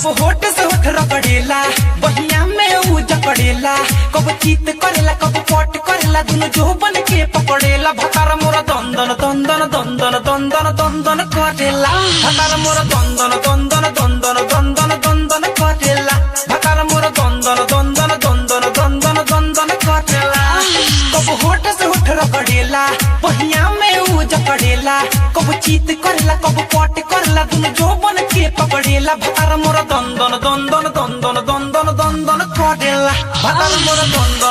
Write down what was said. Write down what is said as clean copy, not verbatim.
कब होठ से होठ रगड़ेला बहिया में ऊ जकड़ेला कब चीत करेला कब पट करेला दुनु जो बन के पकड़ेला भतार मोरा दंदन दंदन दंदन दंदन दंदन करेला भतार मोरा दंदन दंदन दंदन दंदन दंदन करेला भतार मोरा दंदन दंदन दंदन दंदन दंदन करेला कब होठ से होठ रगड़ेला बहिया में ऊ जकड़ेला कब चीत करेला कब पट करेला दुनु जो बन के पकड़ेला भतार मोरा दंदन दंदन दंदन दंदन दंदन करेला भतार मोरा दंदन